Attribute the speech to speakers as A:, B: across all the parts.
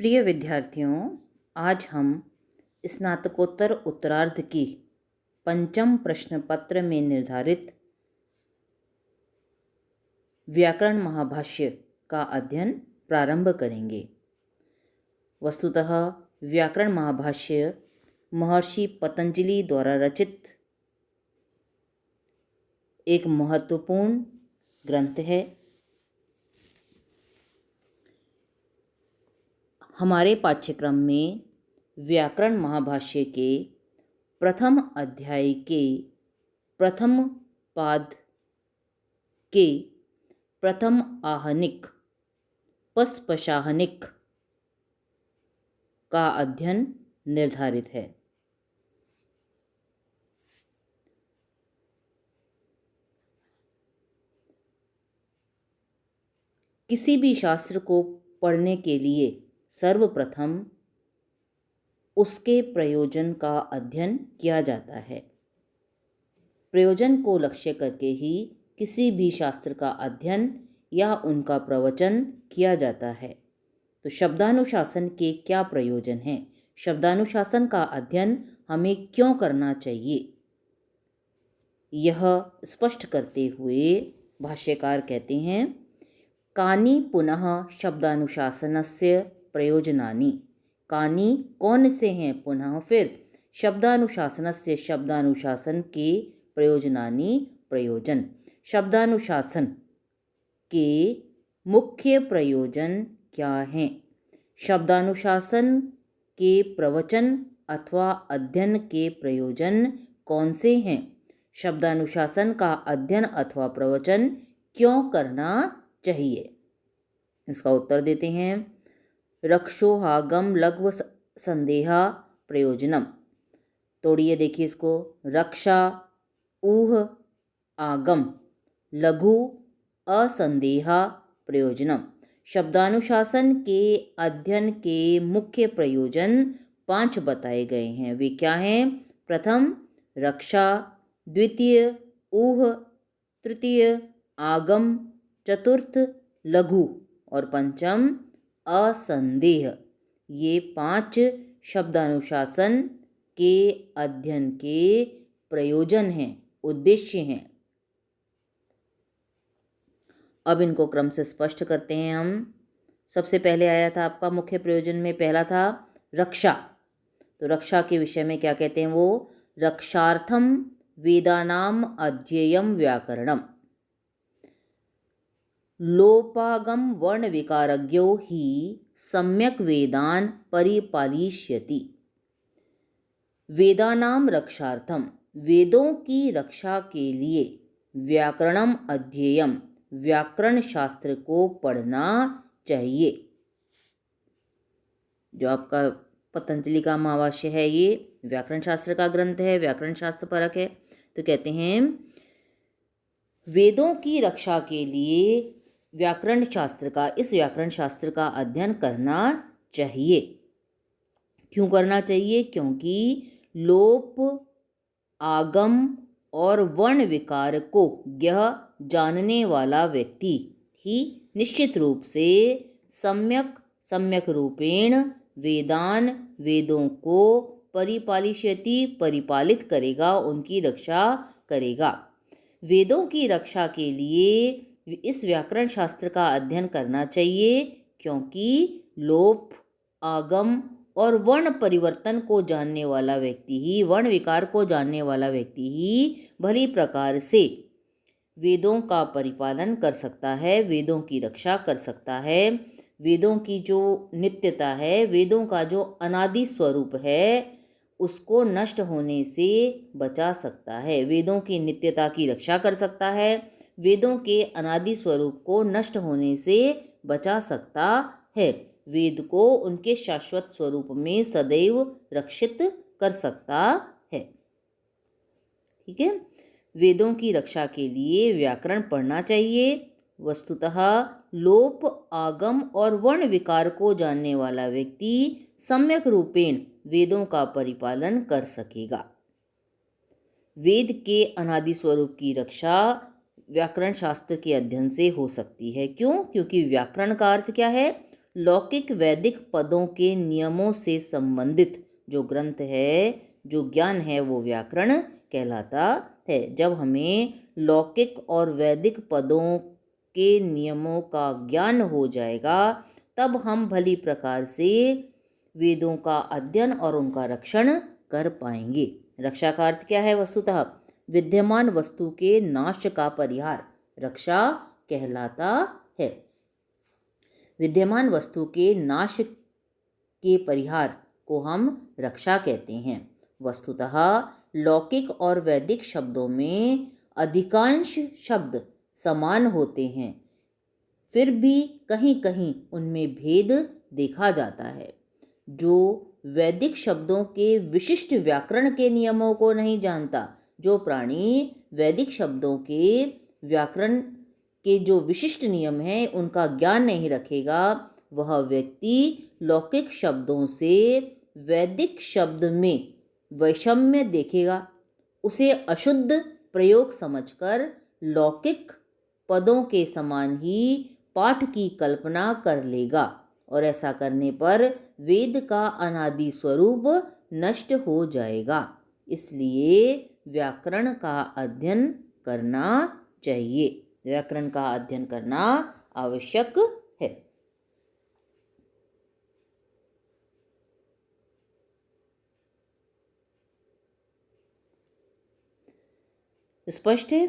A: प्रिय विद्यार्थियों, आज हम स्नातकोत्तर उत्तरार्ध की पंचम प्रश्न पत्र में निर्धारित व्याकरण महाभाष्य का अध्ययन प्रारंभ करेंगे। वस्तुतः व्याकरण महाभाष्य महर्षि पतंजलि द्वारा रचित एक महत्वपूर्ण ग्रंथ है। हमारे पाठ्यक्रम में व्याकरण महाभाष्य के प्रथम अध्याय के प्रथम पाद के प्रथम आहनिक पस्पशाहनिक का अध्ययन निर्धारित है। किसी भी शास्त्र को पढ़ने के लिए सर्वप्रथम उसके प्रयोजन का अध्ययन किया जाता है। प्रयोजन को लक्ष्य करके ही किसी भी शास्त्र का अध्ययन या उनका प्रवचन किया जाता है। तो शब्दानुशासन के क्या प्रयोजन हैं? शब्दानुशासन का अध्ययन हमें क्यों करना चाहिए? यह स्पष्ट करते हुए भाष्यकार कहते हैं, कानि पुनः शब्दानुशासनस्य प्रयोजनानि। कानि कौन से हैं, पुनः फिर शब्दानुशासनस्य शब्दानुशासन के प्रयोजनानि प्रयोजन। शब्दानुशासन के मुख्य प्रयोजन क्या हैं? शब्दानुशासन के प्रवचन अथवा अध्ययन के प्रयोजन कौन से हैं? शब्दानुशासन का अध्ययन अथवा प्रवचन क्यों करना चाहिए? इसका उत्तर देते हैं, रक्षोहागम लघ्व संदेहा प्रयोजनम। तोड़िए देखिए इसको। रक्षा ऊह आगम लघु असंदेहा प्रयोजनम। शब्दानुशासन के अध्ययन के मुख्य प्रयोजन 5 बताए गए हैं। वे क्या हैं? प्रथम रक्षा, द्वितीय ऊह, तृतीय आगम, चतुर्थ लघु और पंचम असंदेह। ये 5 शब्दानुशासन के अध्ययन के प्रयोजन हैं, उद्देश्य हैं। अब इनको क्रम से स्पष्ट करते हैं हम। सबसे पहले आया था आपका मुख्य प्रयोजन में, पहला था रक्षा। तो रक्षा के विषय में क्या कहते हैं वो? रक्षार्थम वेदानाम अध्येयम व्याकरणम। लोपागम वर्ण विकारज्ञो ही सम्यक वेदान परिपालिष्यति। वेदानाम रक्षार्थम, वेदों की रक्षा के लिए व्याकरणम अध्येयम, व्याकरण शास्त्र को पढ़ना चाहिए। जो आपका पतंजलि का महाभाष्य है, ये व्याकरण शास्त्र का ग्रंथ है, व्याकरण शास्त्र परक है। तो कहते हैं, वेदों की रक्षा के लिए व्याकरण शास्त्र का, इस व्याकरण शास्त्र का अध्ययन करना चाहिए। क्यों करना चाहिए? क्योंकि लोप, आगम और वर्ण विकार को यह जानने वाला व्यक्ति ही निश्चित रूप से सम्यक रूपेण वेदान, वेदों को परिपालिष्यति, परिपालित करेगा, उनकी रक्षा करेगा। वेदों की रक्षा के लिए इस व्याकरण शास्त्र का अध्ययन करना चाहिए, क्योंकि लोप, आगम और वर्ण परिवर्तन को जानने वाला व्यक्ति ही, वर्ण विकार को जानने वाला व्यक्ति ही भली प्रकार से वेदों का परिपालन कर सकता है, वेदों की रक्षा कर सकता है। वेदों की जो नित्यता है, वेदों का जो अनादि स्वरूप है, उसको नष्ट होने से बचा सकता है। वेदों की नित्यता की रक्षा कर सकता है, वेदों के अनादि स्वरूप को नष्ट होने से बचा सकता है, वेद को उनके शाश्वत स्वरूप में सदैव रक्षित कर सकता है। ठीक है। वेदों की रक्षा के लिए व्याकरण पढ़ना चाहिए। वस्तुतः लोप, आगम और वर्ण विकार को जानने वाला व्यक्ति सम्यक रूपेण वेदों का परिपालन कर सकेगा। वेद के अनादि स्वरूप की रक्षा व्याकरण शास्त्र के अध्ययन से हो सकती है। क्यों? क्योंकि व्याकरण का अर्थ क्या है? लौकिक वैदिक पदों के नियमों से संबंधित जो ग्रंथ है, जो ज्ञान है, वो व्याकरण कहलाता है। जब हमें लौकिक और वैदिक पदों के नियमों का ज्ञान हो जाएगा, तब हम भली प्रकार से वेदों का अध्ययन और उनका रक्षण कर पाएंगे। रक्षा का अर्थ क्या है? वस्तुतः विद्यमान वस्तु के नाश का परिहार रक्षा कहलाता है। विद्यमान वस्तु के नाश के परिहार को हम रक्षा कहते हैं। वस्तुतः लौकिक और वैदिक शब्दों में अधिकांश शब्द समान होते हैं, फिर भी कहीं कहीं उनमें भेद देखा जाता है। जो वैदिक शब्दों के विशिष्ट व्याकरण के नियमों को नहीं जानता, जो प्राणी वैदिक शब्दों के व्याकरण के जो विशिष्ट नियम हैं उनका ज्ञान नहीं रखेगा, वह व्यक्ति लौकिक शब्दों से वैदिक शब्द में वैषम्य देखेगा, उसे अशुद्ध प्रयोग समझकर लौकिक पदों के समान ही पाठ की कल्पना कर लेगा, और ऐसा करने पर वेद का अनादि स्वरूप नष्ट हो जाएगा। इसलिए व्याकरण का अध्ययन करना चाहिए, व्याकरण का अध्ययन करना आवश्यक है। स्पष्ट है?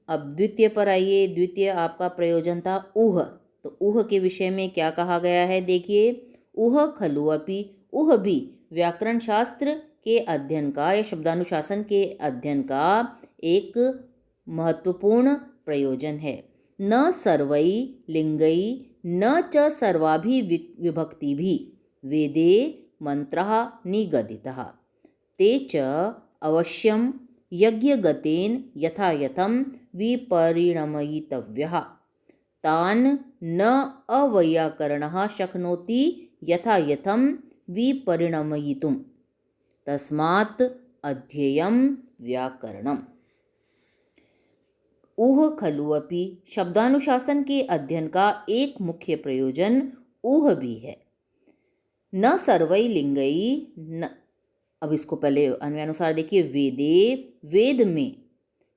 A: अब द्वितीय पर आइए। द्वितीय आपका प्रयोजन था ऊह। तो ऊह के विषय में क्या कहा गया है, देखिए। ऊह खलु अपि, ऊह भी व्याकरण शास्त्र के अध्ययन का या शब्दानुशासन के अध्ययन का एक महत्वपूर्ण प्रयोजन है। न सर्वै लिंगै न च सर्वाभि विभक्ति भी वेदे मंत्रः निगदितः ते च अवश्यं यज्ञगतेन यथा यथं विपरिणमयितव्यः तान् न अवैयाकरणः शक्नोति यथा यथं विपरिणमयितुं तस्मात् अध्येयं व्याकरणम्। ऊह खलु अपि शब्दानुशासन के अध्ययन का एक मुख्य प्रयोजन ऊह भी है। न सर्वै लिंगै न, अब इसको पहले अन्वयानुसार देखिए। वेदे, वेद में,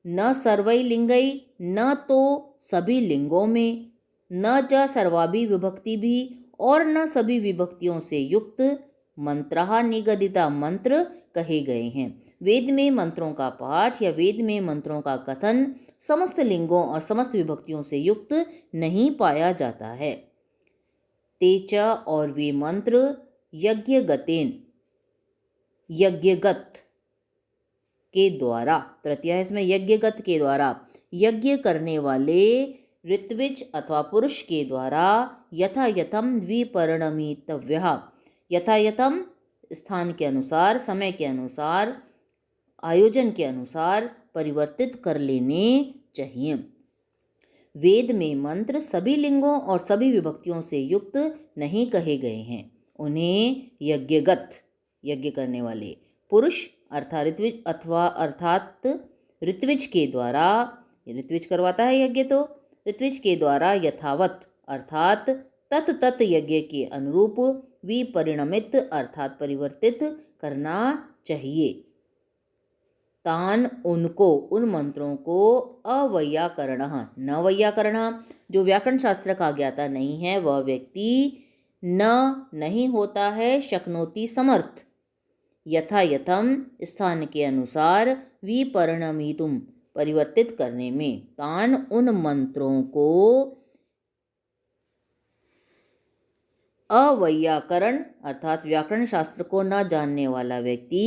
A: न सर्वै लिंगै न तो सभी लिंगों में, न च सर्वाभि विभक्ति भी और न सभी विभक्तियों से युक्त मंत्रः निगदिता मंत्र कहे गए हैं। वेद में मंत्रों का पाठ या वेद में मंत्रों का कथन समस्त लिंगों और समस्त विभक्तियों से युक्त नहीं पाया जाता है। तेच और वे मंत्र यज्ञगतेन यज्ञगत के द्वारा, तृतीया है इसमें, यज्ञगत के द्वारा, यज्ञ करने वाले ऋत्विज अथवा पुरुष के द्वारा यथा यथम विपरिणमितव्यः, यथा यथम स्थान के अनुसार, समय के अनुसार, आयोजन के अनुसार परिवर्तित कर लेने चाहिए। वेद में मंत्र सभी लिंगों और सभी विभक्तियों से युक्त नहीं कहे गए हैं। उन्हें यज्ञगत, यज्ञ करने वाले पुरुष अर्थात ऋत्विज अथवा अर्थात ऋत्विज के द्वारा, ऋत्विज करवाता है यज्ञ, तो ऋत्विज के द्वारा यथावत अर्थात तत् तत् यज्ञ के अनुरूप विपरिणमित अर्थात परिवर्तित करना चाहिए। तान उनको, उन मंत्रों को अवैयाकरणः, न वैयाकरणः, जो व्याकरण शास्त्र का ज्ञाता नहीं है वह व्यक्ति न नहीं होता है शक्नोति समर्थ, यथा यथम स्थान के अनुसार विपरिणमितुम परिवर्तित करने में, तान उन मंत्रों को अवैयाकरण अर्थात व्याकरण शास्त्र को न जानने वाला व्यक्ति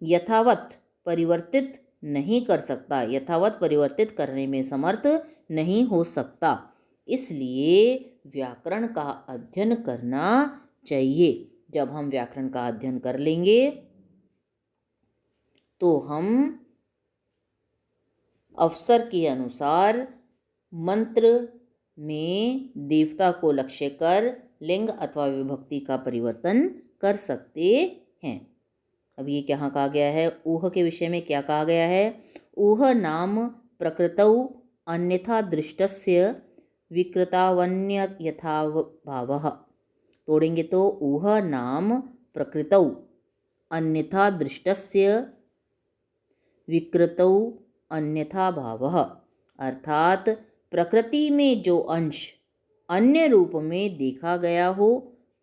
A: यथावत परिवर्तित नहीं कर सकता, यथावत परिवर्तित करने में समर्थ नहीं हो सकता। इसलिए व्याकरण का अध्ययन करना चाहिए। जब हम व्याकरण का अध्ययन कर लेंगे तो हम अवसर के अनुसार मंत्र में देवता को लक्ष्य कर लिंग अथवा विभक्ति का परिवर्तन कर सकते हैं। अब ये क्या कहा गया है, ऊह के विषय में क्या कहा गया है। ऊह नाम प्रकृतौ अन्यथा दृष्टस्य विकृतावन्य यथाभावः तोड़ेंगे तो ऊह नाम प्रकृतौ अन्यथा दृष्टस्य विकृतौ अन्यथा भावः, अर्थात प्रकृति में जो अंश अन्य रूप में देखा गया हो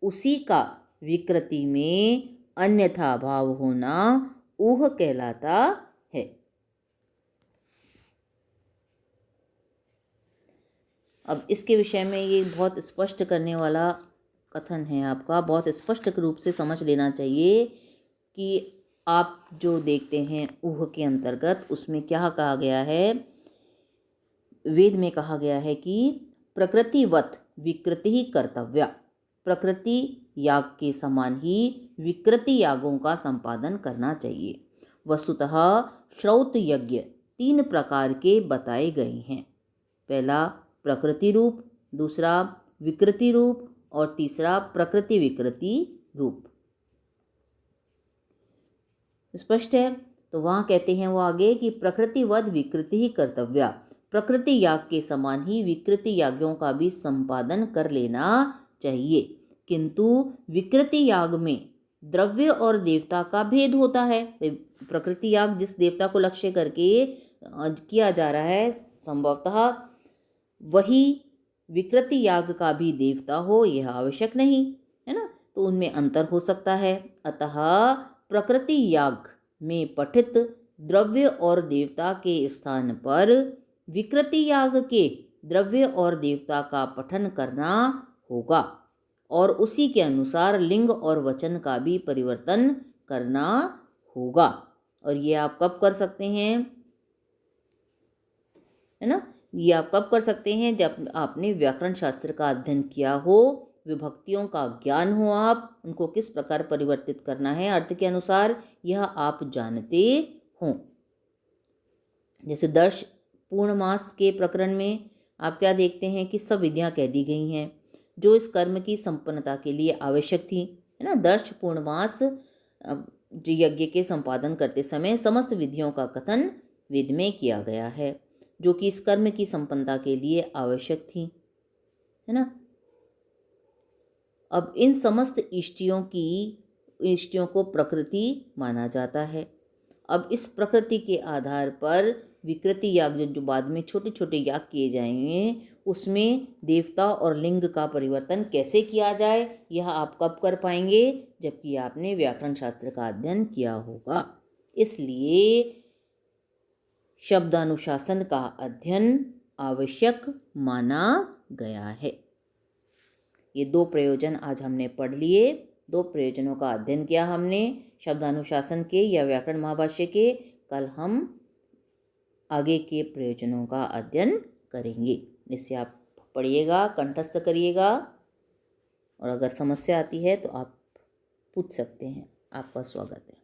A: उसी का विकृति में अन्यथा भाव होना ऊह कहलाता है। अब इसके विषय में ये बहुत स्पष्ट करने वाला कथन है आपका, बहुत स्पष्ट रूप से समझ लेना चाहिए कि आप जो देखते हैं ऊह के अंतर्गत उसमें क्या कहा गया है। वेद में कहा गया है कि प्रकृतिवत विकृति ही कर्तव्या, प्रकृति याग के समान ही विकृति यागों का संपादन करना चाहिए। वस्तुतः श्रौत यज्ञ 3 प्रकार के बताए गए हैं। पहला प्रकृति रूप, दूसरा विकृति रूप और तीसरा प्रकृति विकृति रूप। स्पष्ट है? तो वहाँ कहते हैं वो आगे कि प्रकृतिवद विकृति ही कर्तव्या, प्रकृति याग के समान ही विकृति यागों का भी संपादन कर लेना चाहिए। किंतु विकृति याग में द्रव्य और देवता का भेद होता है। प्रकृति याग जिस देवता को लक्ष्य करके किया जा रहा है संभवतः वही विकृति याग का भी देवता हो, यह आवश्यक नहीं है ना, तो उनमें अंतर हो सकता है। अतः प्रकृति याग में पठित द्रव्य और देवता के स्थान पर विकृति याग के द्रव्य और देवता का पठन करना होगा और उसी के अनुसार लिंग और वचन का भी परिवर्तन करना होगा। और ये आप कब कर सकते हैं, है ना, ये आप कब कर सकते हैं, जब आपने व्याकरण शास्त्र का अध्ययन किया हो, विभक्तियों का ज्ञान हो, आप उनको किस प्रकार परिवर्तित करना है अर्थ के अनुसार, यह आप जानते हों। जैसे दर्श पूर्णमास के प्रकरण में आप क्या देखते हैं कि सब विधियां कह दी गई हैं जो इस कर्म की संपन्नता के लिए आवश्यक थी, है ना। दर्श पूर्णमास यज्ञ के संपादन करते समय समस्त विधियों का कथन वेद में किया गया है जो कि इस कर्म की संपन्नता के लिए आवश्यक थी, है ना। अब इन समस्त इष्टियों को प्रकृति माना जाता है। अब इस प्रकृति के आधार पर विकृति याग जो बाद में छोटे छोटे याग किए जाएंगे उसमें देवता और लिंग का परिवर्तन कैसे किया जाए, यह आप कब कर पाएंगे, जबकि आपने व्याकरण शास्त्र का अध्ययन किया होगा। इसलिए शब्दानुशासन का अध्ययन आवश्यक माना गया है। ये 2 प्रयोजन आज हमने पढ़ लिए, 2 प्रयोजनों का अध्ययन किया हमने, शब्दानुशासन के या व्याकरण महाभाष्य के। कल हम आगे के प्रयोजनों का अध्ययन करेंगे। इससे आप पढ़िएगा, कंठस्थ करिएगा और अगर समस्या आती है तो आप पूछ सकते हैं। आपका स्वागत है।